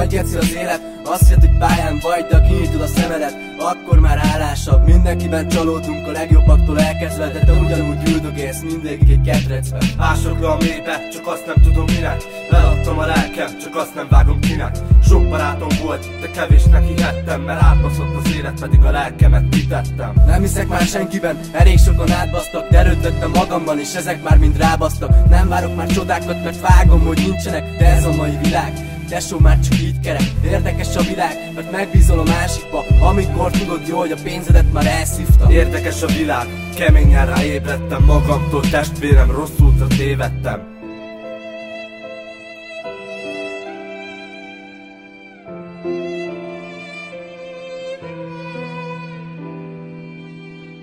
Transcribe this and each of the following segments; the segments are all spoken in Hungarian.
nagy geci az élet, azt hiszed, hogy pályán vagy, de kinyitod a szemedet, akkor már hálásabb. Mindenkiben csalódunk a legjobbaktól elkezdve, de te ugyanúgy üldögélsz mindegyik egy ketrecbe. Ások le a mélybe, csak azt nem tudom minek. Eladtam a lelkem, csak azt nem vágom kinek. Sok barátom volt, de kevésnek hihettem, mert átbaszott az élet, pedig a lelkemet kitettem. Nem hiszek már senkiben, elég sokan átbasztak, de erőt vettem magamban, és ezek már mind rábasztak. Nem várok már csodákat, mert vágom, hogy nincsenek, de ez a mai világ. Tesó, már csak így kerek, érdekes a világ, mert megbízol a másikba, amikor tudod jó, hogy a pénzedet már elszívta. Érdekes a világ, keményen ráébredtem magamtól, testvérem, rossz útra tévedtem.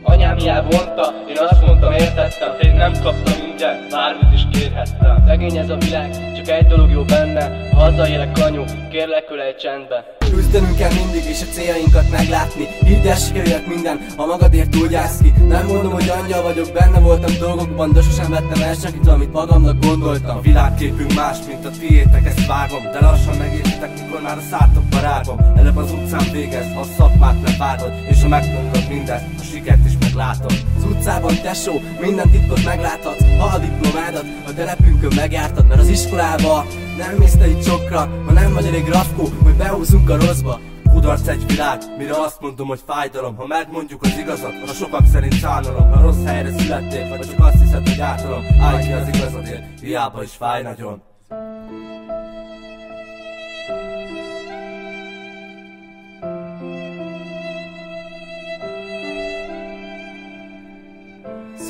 Anyám hiába mondta, én azt mondtam, értettem. Én nem kaptam ingyen, bármit is kérhettem. Szegény ez a világ, csak egy dolog jó benne. Ha hazaélek, anyu, kérlek, ölej csendbe. Küzdenünk kell mindig és a céljainkat meglátni. Hidd el, sikerülhet minden, ha magadért úgy állsz ki. Nem mondom, hogy angyal vagyok, benne voltam dolgokban, de sosem vettem el senkit, amit magamnak gondoltam. A világképünk más, mint a tiétek, ezt vágom, de lassan megértitek, mikor már a szártokba rágom. Előbb az utcán végez, ha a szakmát nem vágod, és ha megtanulod mindezt, a sikert is meglátod. Az utcában, tesó, minden titkot megláthatsz. Ha a diplomádat a telepünkön megjártad, mert az iskolába nem mész te itt sokra, ha nem vagy elég rafkó, hogy behúzunk a rosszba. Kudarc egy világ, mire azt mondom, hogy fájdalom. Ha megmondjuk az igazat, a sokak szerint szánalom. Ha rossz helyre születtél, vagy csak azt hiszed, hogy ártalom, állj ki az igazadért, hiába is fáj nagyon.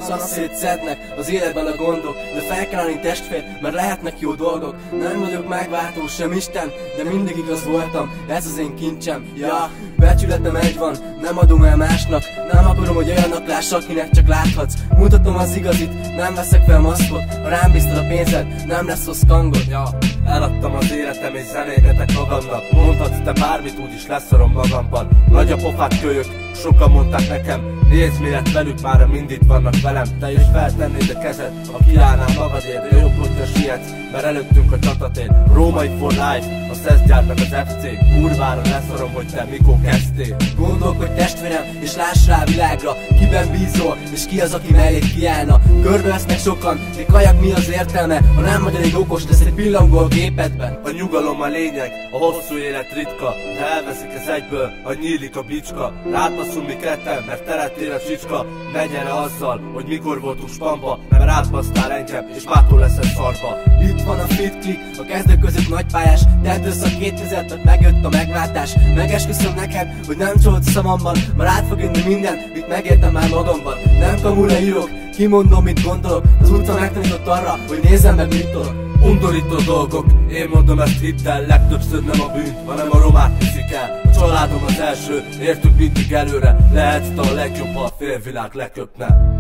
Szanaszét szednek az életben a gondok, de fel kell állni testvér, mert lehetnek jó dolgok. Nem vagyok megváltó, sem Isten, de mindig igaz voltam, ez az én kincsem. Ja, becsületem egy van, nem adom el másnak. Nem akarom, hogy olyannak láss, akinek csak láthatsz. Mutatom az igazit, nem veszek fel maszkot. Ha rám bíztad a pénzed, nem lesz rossz kangod. Ja, eladtam az életem és zenégetek magamnak. Mondhatsz te bármit, úgyis leszorom magamban. Nagy a pofát kölyök, sokan mondták nekem. Nézd, mi lett velük, mára mind itt vannak velem. Te is feltennéd a kezed, ha kiállnál magadért. De jobb, hogyha sietsz, mert előttünk a csatatér. Római for life, a szeszgyárnak az FC. Kurvára leszorom, hogy te mikor kezdtél. Gondolkodj testvérem, és láss rá a világra. Kiben bízol, és ki az, aki mellét kiállna. Körbevesznek sokan, de kajak mi az értelme? Ha nem vagy elég okos, lesz egy pillangó a gépedben. A nyugalom a lényeg, a hosszú élet ritka. De elveszik ez egyből, ha nyílik a bicska. Rád baszunk mi ketten, mert te lettél a csicska. Ne gyere azzal, hogy mikor voltunk spamba, mert átbasztál engem, és mától leszel szarba. Itt van a fit click, a kezdők között nagypályás. Tedd össze a 2000, mert megjött a megváltás. Megesküszöm neked, hogy nem csolt szavamban, már át fog jönni minden, mit megértem már magamban. Nem kamul írok, kimondom, mit gondolok. Az utca megtanított arra, hogy nézzem meg, mit tudok. Undorító dolgok, én mondom ezt hidd el. Legtöbbször nem a bűnt, hanem a romát viszik el. A családom az első, értük mindig előre. Lehetsz te a legjobb, ha a félvilág leköpne.